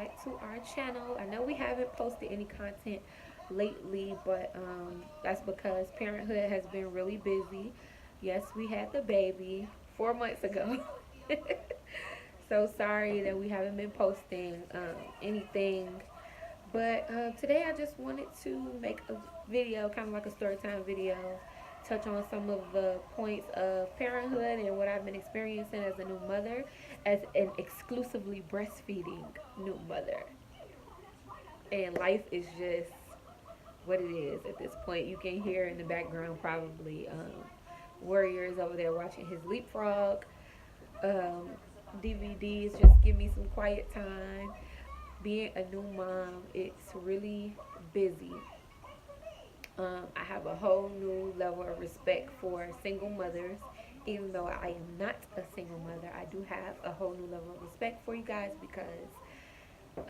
back to our channel. I know we haven't posted any content lately, but that's because parenthood has been really busy. Yes, we had the baby 4 months ago. So sorry that we haven't been posting anything. But today I just wanted to make a video, kind of like a story time video, touch on some of the points of parenthood and what I've been experiencing as a new mother, as an exclusively breastfeeding new mother. And life is just what it is at this point. You can hear in the background probably Warriors over there watching his leapfrog. Um, DVDs, just give me some quiet time. Being a new mom, it's really busy. I have a whole new level of respect for single mothers. Even though I am not a single mother, I do have a whole new level of respect for you guys because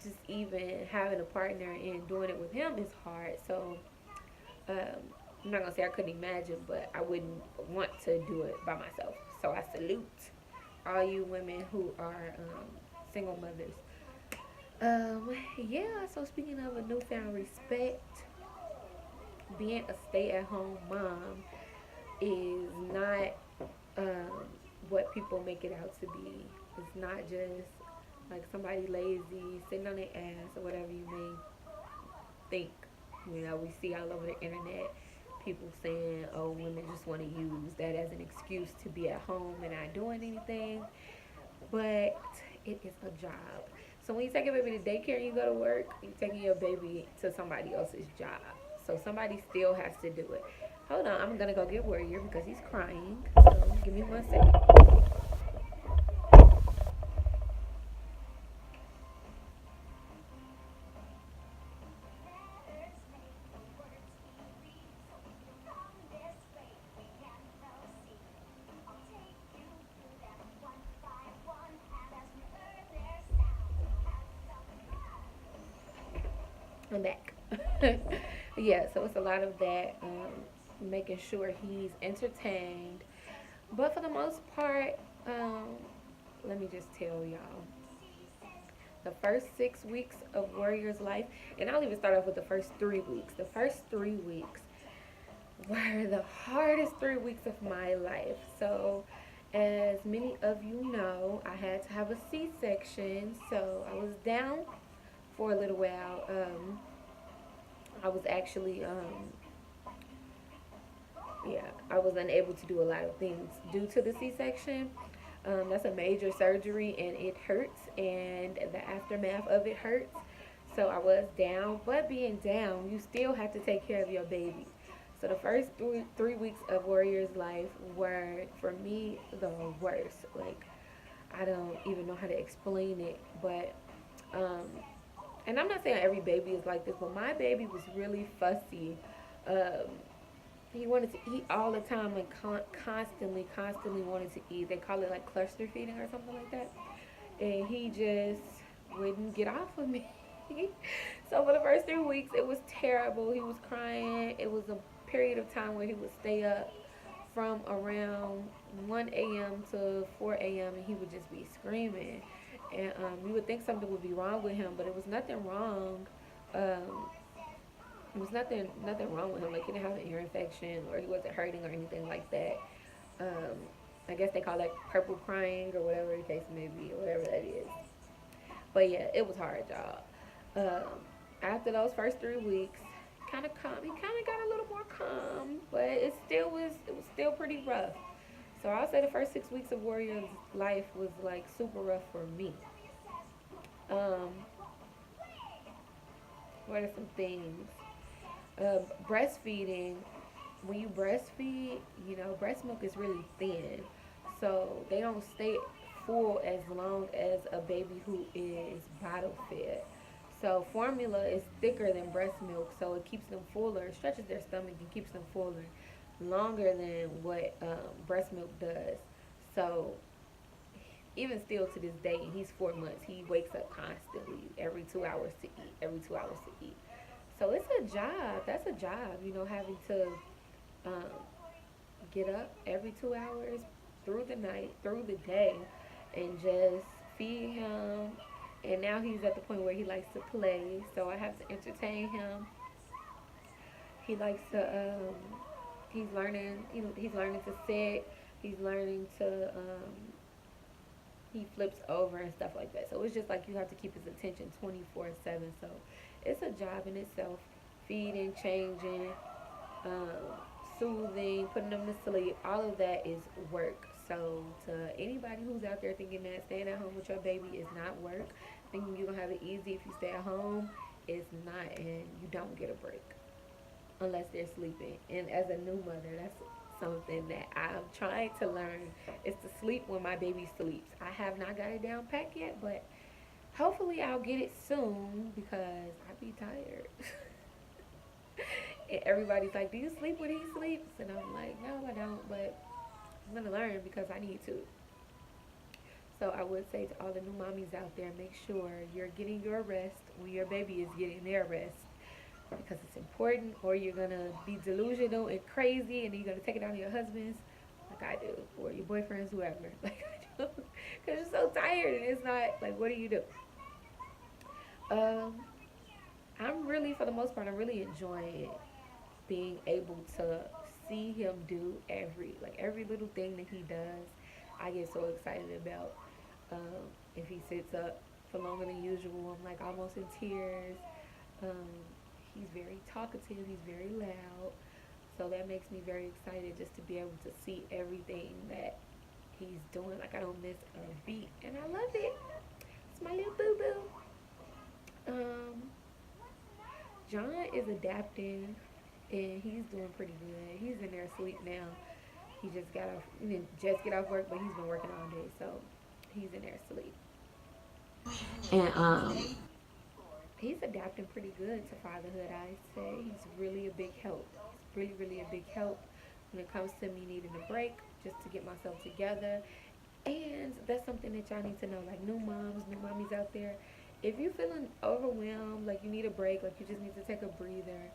just even having a partner and doing it with him is hard. So um, I'm not gonna say I couldn't imagine, but I wouldn't want to do it by myself. So I salute all you women who are single mothers. Yeah, so speaking of a newfound respect, being a stay-at-home mom is not um, what people make it out to be. It's not just like somebody lazy sitting on their ass or whatever you may think. You know, we see all over the internet people saying, "Oh, women just want to use that as an excuse to be at home and not doing anything." But it is a job. So when you take a baby to daycare and you go to work, you're taking your baby to somebody else's job. So somebody still has to do it. Hold on, I'm gonna go get Warrior because he's crying. So give me 1 second. I'm back. Yeah, so it's a lot of that, making sure he's entertained. But for the most part, let me just tell y'all, the first 6 weeks of Warrior's life, and I'll even start off with the first 3 weeks. The first 3 weeks were the hardest 3 weeks of my life. So, as many of you know, I had to have a C section, so I was down for a little while. I was actually, yeah, I was unable to do a lot of things due to the C section. That's a major surgery and it hurts, and the aftermath of it hurts. So I was down, but being down, you still have to take care of your baby. So the first three weeks of Warrior's life were for me the worst. Like, I don't even know how to explain it, but um, and I'm not saying every baby is like this, but my baby was really fussy. Um, he wanted to eat all the time and constantly wanted to eat. They call it like cluster feeding or something like that. And he just wouldn't get off of me. So for the first 3 weeks, it was terrible. He was crying. It was a period of time where he would stay up from around 1 a.m. to 4 a.m. and he would just be screaming. And you would think something would be wrong with him, but it was nothing wrong. Um, it was nothing wrong with him. Like, he didn't have an ear infection or he wasn't hurting or anything like that. Um, I guess they call that purple crying or whatever the case may be, or whatever that is. But yeah, it was hard, y'all. After those first 3 weeks, kind of calm. He kind of got a little more calm, but it was still pretty rough. So I'll say the first 6 weeks of Warrior's life was like super rough for me. Um, what are some things? Breastfeeding. When you breastfeed, you know, breast milk is really thin, so they don't stay full as long as a baby who is bottle fed. So formula is thicker than breast milk, so it keeps them fuller, stretches their stomach and keeps them fuller longer than what breast milk does. So even still to this day, and he's 4 months, he wakes up constantly every 2 hours to eat, every 2 hours to eat. So it's a job. That's a job, you know, having to um, get up every 2 hours through the night, through the day, and just feed him, And now he's at the point where he likes to play, so I have to entertain him. He likes to he's learning, he's learning to sit, he's learning to he flips over and stuff like that. So it's just like you have to keep his attention 24/7. So it's a job in itself. Feeding, changing, um, soothing, putting them to sleep, all of that is work. So to anybody who's out there thinking that staying at home with your baby is not work, thinking you're gonna have it easy if you stay at home, it's not, and you don't get a break unless they're sleeping. And as a new mother, that's something that I'm trying to learn is to sleep when my baby sleeps. I have not got it down pat yet, but hopefully I'll get it soon because I be tired. And everybody's like, "Do you sleep when he sleeps?" And I'm like, "No, I don't, but I'm gonna learn because I need to." So I would say to all the new mommies out there, make sure you're getting your rest when your baby is getting their rest because it's important, or you're gonna be delusional and crazy, and then you're gonna take it out on your husbands, like I do, or your boyfriends, whoever, like I do, because you're so tired, and it's not like, what do you do? Um, I'm really, for the most part, I'm really enjoying being able to see him do every little thing that he does. I get so excited about. If he sits up for longer than usual, I'm like almost in tears. Um, he's very talkative. He's very loud. So that makes me very excited just to be able to see everything that he's doing. Like I don't miss a beat, and I love it. It's my little boo boo. Um, John is adapting, and he's doing pretty good. He's in there asleep now. He just got off, he didn't just get off work, but he's been working all day, so he's in there asleep. And he's adapting pretty good to fatherhood. I say he's really a big help. He's really, really a big help when it comes to me needing a break, just to get myself together. And that's something that y'all need to know, like new moms, new mommies out there. If you're feeling overwhelmed, like you need a break, like you just need to take a breather,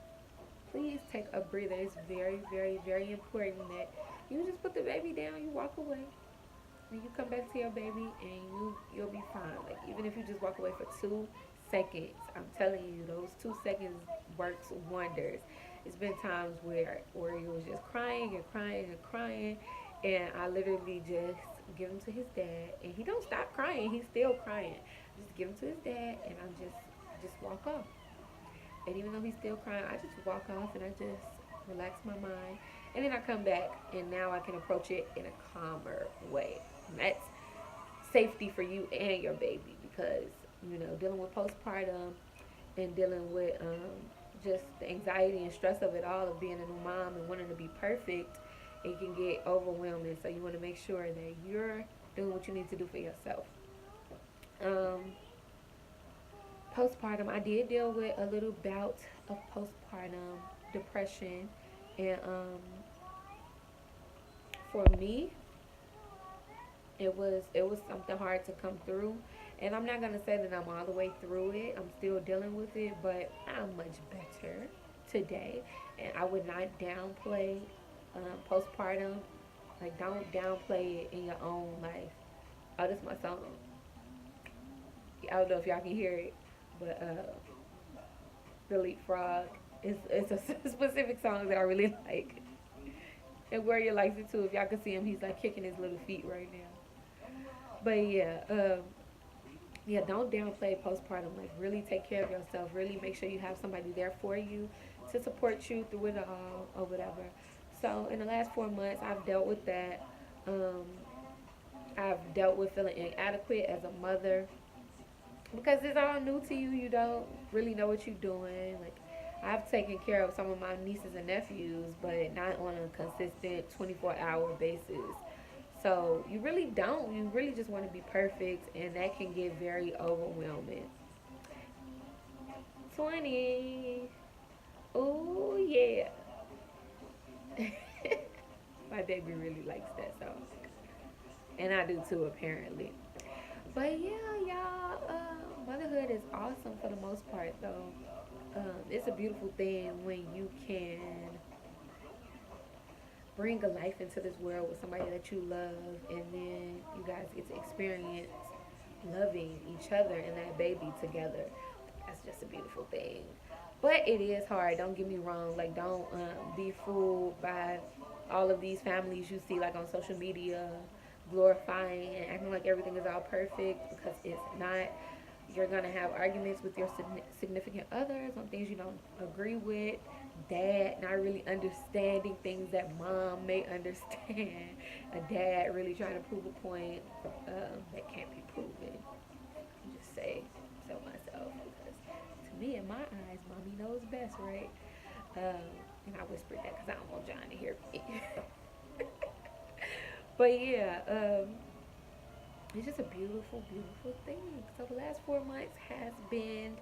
please take a breather. It's very, very, very important that you just put the baby down, you walk away, and you come back to your baby, and you'll be fine. Like even if you just walk away for 2 seconds, I'm telling you, those 2 seconds works wonders. It's been times where he was just crying and crying and crying, and I literally just give him to his dad, and he don't stop crying. He's still crying. Just give him to his dad, and I just walk off. And even though he's still crying, I just walk off and I just relax my mind. And then I come back and now I can approach it in a calmer way. And that's safety for you and your baby because, dealing with postpartum and dealing with just the anxiety and stress of it all of being a new mom and wanting to be perfect, it can get overwhelming. So you want to make sure that you're doing what you need to do for yourself. Um, Postpartum, I did deal with a little bout of postpartum depression, and for me, it was something hard to come through. And I'm not gonna say that I'm all the way through it. I'm still dealing with it, but I'm much better today. And I would not downplay postpartum. Like, don't downplay it in your own life. Oh, this is my song. I don't know if y'all can hear it, but the leapfrog. It's a specific song that I really like. And Warrior likes it too. If y'all can see him, he's like kicking his little feet right now. But yeah, yeah, don't downplay postpartum. Like really take care of yourself. Really make sure you have somebody there for you to support you through it all or whatever. So in the last 4 months, I've dealt with that. Um, I've dealt with feeling inadequate as a mother because it's all new to you. You don't really know what you're doing. Like I've taken care of some of my nieces and nephews, but not on a consistent 24-hour basis. So you really don't. You really just want to be perfect, and that can get very overwhelming. 20. Oh yeah. My baby really likes that song, and I do too apparently. But yeah, y'all, motherhood is awesome for the most part, though. It's a beautiful thing when you can bring a life into this world with somebody that you love, and then you guys get to experience loving each other and that baby together. That's just a beautiful thing. But it is hard. Don't get me wrong. Like, don't be fooled by all of these families you see, like on social media, glorifying and acting like everything is all perfect, because it's not. You're gonna have arguments with your significant others on things you don't agree with. Dad not really understanding things that mom may understand. A dad really trying to prove a point that can't be proven. Just say so myself, because to me, in my eyes, mommy knows best, right? And I whispered that because I don't want John to hear me. But yeah, it's just a beautiful, beautiful thing. So the last 4 months has been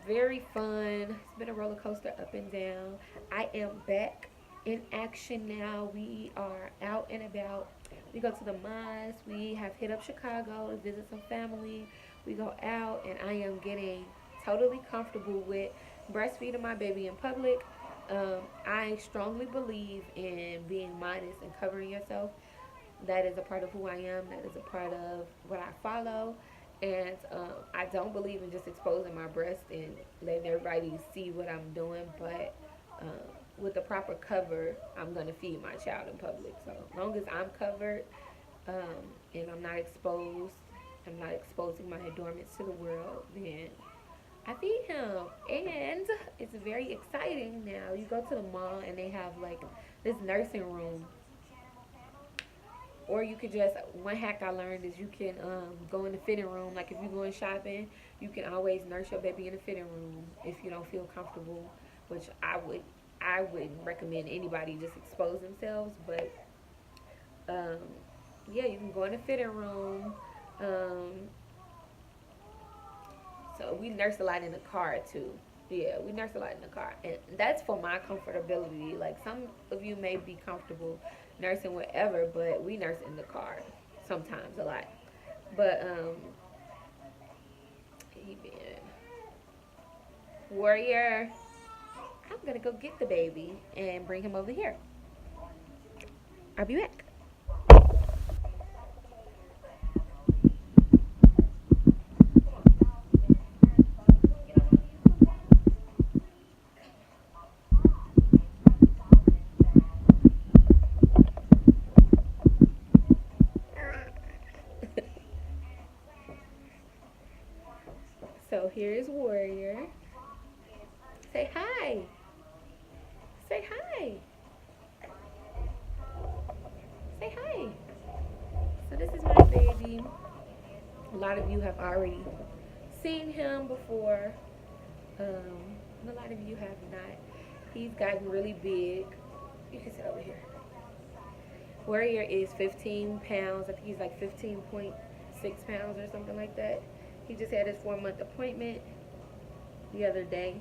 very fun. It's been a roller coaster up and down. I am back in action now. We are out and about. We go to the malls. We have hit up Chicago to visit some family. We go out, and I am getting totally comfortable with breastfeeding my baby in public. I strongly believe in being modest and covering yourself. That is a part of who I am. That is a part of what I follow. And I don't believe in just exposing my breast and letting everybody see what I'm doing. But with the proper cover, I'm going to feed my child in public. So as long as I'm covered and I'm not exposed, I'm not exposing my adornments to the world, then I feed him. And it's very exciting now. You go to the mall and they have like this nursing room, or you could just, one hack I learned is you can go in the fitting room. Like if you're going shopping, you can always nurse your baby in the fitting room if you don't feel comfortable, which I wouldn't recommend anybody just expose themselves. But um, yeah, you can go in the fitting room. Um, so we nurse a lot in the car too. Yeah, we nurse a lot in the car, and that's for my comfortability. Like some of you may be comfortable nursing whatever, but we nurse in the car sometimes a lot. But even Warrior, I'm gonna go get the baby and bring him over here. I'll be back. So here's Warrior. Say hi. Say hi. Say hi. So this is my baby. A lot of you have already seen him before. A lot of you have not. He's gotten really big. You can sit over here. Warrior is 15 pounds. I think he's like 15.6 pounds or something like that. He just had his 4-month appointment the other day.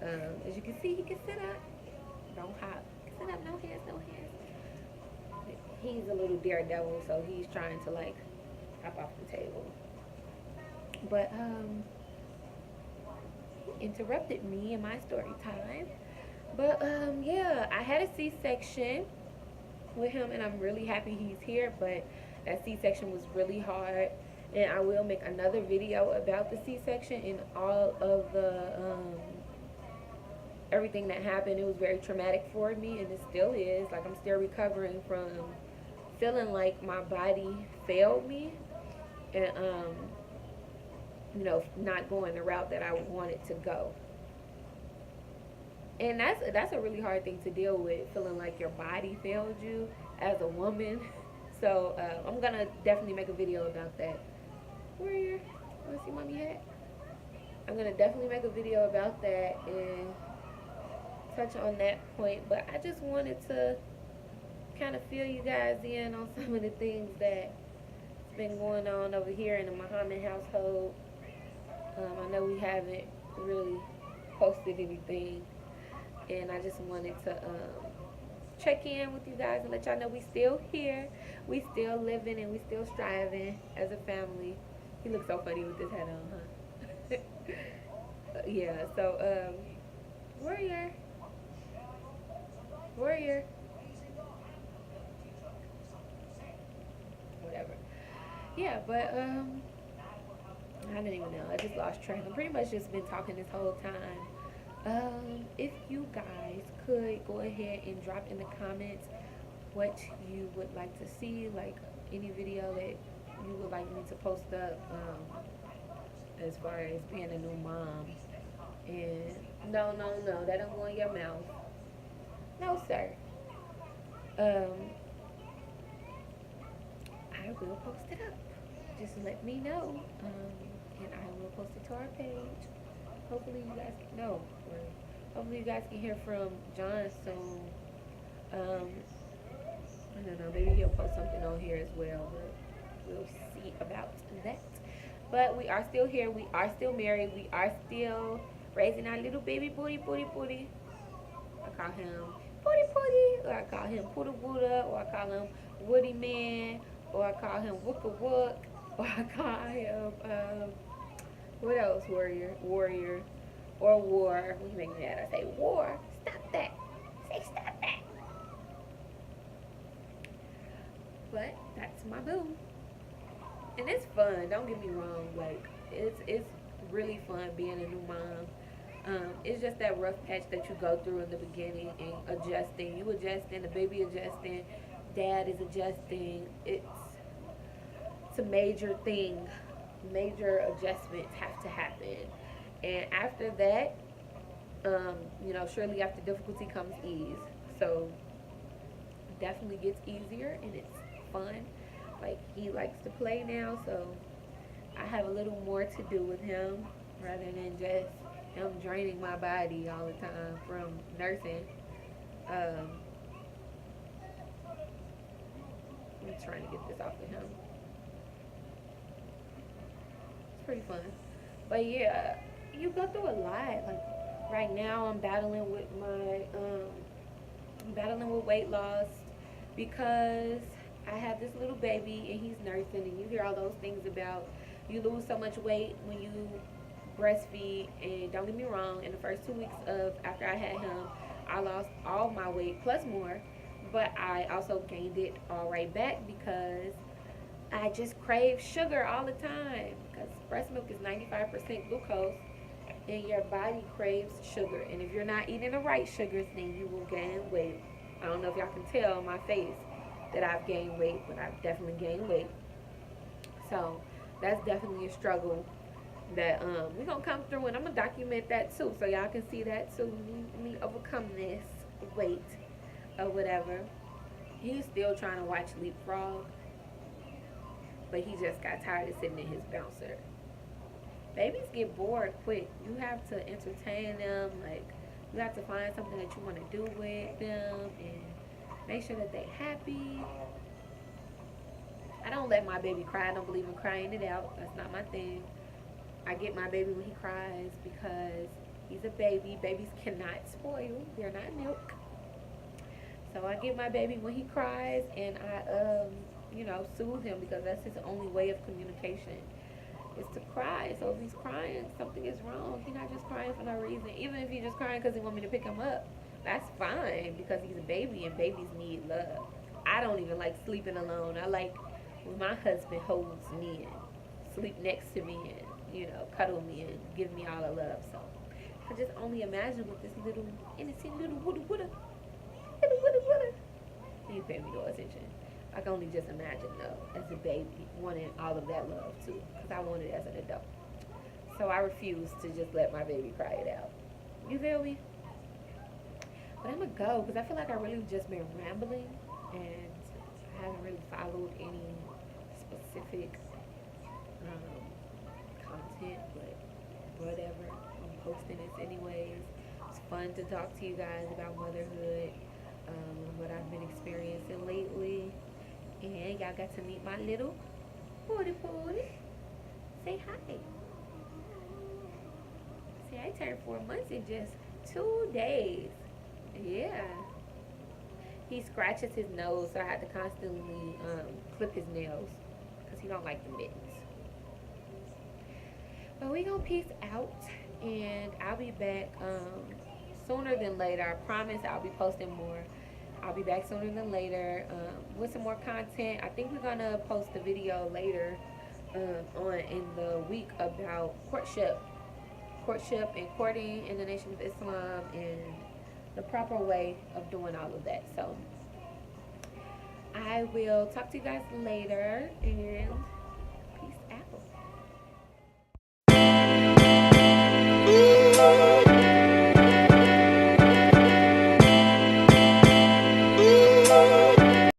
As you can see, he can sit up. Don't hop. Sit up. No hands. No hands. He's a little daredevil, so he's trying to like hop off the table. But he interrupted me in my story time. But yeah, I had a C-section with him, and I'm really happy he's here. But that C-section was really hard, and I will make another video about the C-section and all of the everything that happened. It was very traumatic for me, and it still is. Like I'm still recovering from feeling like my body failed me, and not going the route that I wanted to go. And that's a really hard thing to deal with, feeling like your body failed you as a woman. So I'm gonna definitely make a video about that. Warrior, wanna see mommy hat? I'm gonna definitely make a video about that and touch on that point. But I just wanted to kind of fill you guys in on some of the things that's been going on over here in the Muhammad household. I know we haven't really posted anything, and I just wanted to check in with you guys and let y'all know we still here, we still living, and we still striving as a family. He looks so funny with this hat on, huh? Yeah. So Warrior, whatever. yeah, but I didn't even know. I just lost track. I'm pretty much just been talking this whole time. If you guys could go ahead and drop in the comments what you would like to see, like any video that you would like me to post up, as far as being a new mom. And no, no, no, that don't go in your mouth. No, sir. Um, I will post it up. Just let me know, and I will post it to our page. Hopefully you guys can know, or hopefully you guys can hear from John soon. Um, I don't know, maybe he'll post something on here as well, but we'll see about that. But we are still here. We are still married. We are still raising our little baby booty, booty, booty. I call him Booty Booty, or I call him Poodle Buddha, or I call him Woody Man, or I call him Wooka Wook, or I call him, what else, Warrior, or War. When you make me mad, I say War. Stop that. Say stop that. But that's my boo. And it's fun, don't get me wrong. Like, it's really fun being a new mom. It's just that rough patch that you go through in the beginning and adjusting. You adjusting, the baby adjusting, dad is adjusting. It's a major thing. Major adjustments have to happen. And after that, surely after difficulty comes ease. So it definitely gets easier and it's fun. Like, he likes to play now, so I have a little more to do with him rather than just him draining my body all the time from nursing. I'm trying to get this off of him. It's pretty fun. But yeah, you go through a lot. Like, right now I'm battling with I'm battling with weight loss because I have this little baby and he's nursing, and you hear all those things about you lose so much weight when you breastfeed. And don't get me wrong, in the first 2 weeks of after I had him, I lost all my weight plus more, but I also gained it all right back because I just crave sugar all the time, because breast milk is 95% glucose and your body craves sugar, and if you're not eating the right sugars, then you will gain weight. I don't know if y'all can tell on my face that I've gained weight, but I've definitely gained weight. So that's definitely a struggle that we're gonna come through, and I'm gonna document that too, so y'all can see that too. Me overcome this weight or whatever. He's still trying to watch Leapfrog, but he just got tired of sitting in his bouncer. Babies get bored quick. You have to entertain them. Like, you have to find something that you want to do with them and make sure that they're happy. I don't let my baby cry. I don't believe in crying it out. That's not my thing. I get my baby when he cries because he's a baby. Babies cannot spoil. They're not milk. So I get my baby when he cries, and I, soothe him, because that's his only way of communication is to cry. So if he's crying, something is wrong. He's not just crying for no reason. Even if he's just crying because he want me to pick him up, that's fine, because he's a baby and babies need love. I don't even like sleeping alone. I like when my husband holds me and sleep next to me and, cuddle me and give me all the love. So I just only imagine with this little innocent little woody woody. You pay me no attention. I can only just imagine, though, as a baby, wanting all of that love, too, because I want it as an adult. So I refuse to just let my baby cry it out. You feel me? But I'm going to go, because I feel like I really just been rambling, and I haven't really followed any specific content, but whatever. I'm posting this anyways. It's fun to talk to you guys about motherhood, what I've been experiencing lately. And y'all got to meet my little booty booty. Say hi. See, I turned 4 months in just 2 days. Yeah. He scratches his nose, so I had to constantly clip his nails because he don't like the mittens. But we gonna peace out, and I'll be back sooner than later. I promise I'll be posting more. I'll be back sooner than later. with some more content. I think we're gonna post a video later on in the week about courtship and courting in the Nation of Islam and the proper way of doing all of that. So I will talk to you guys later, and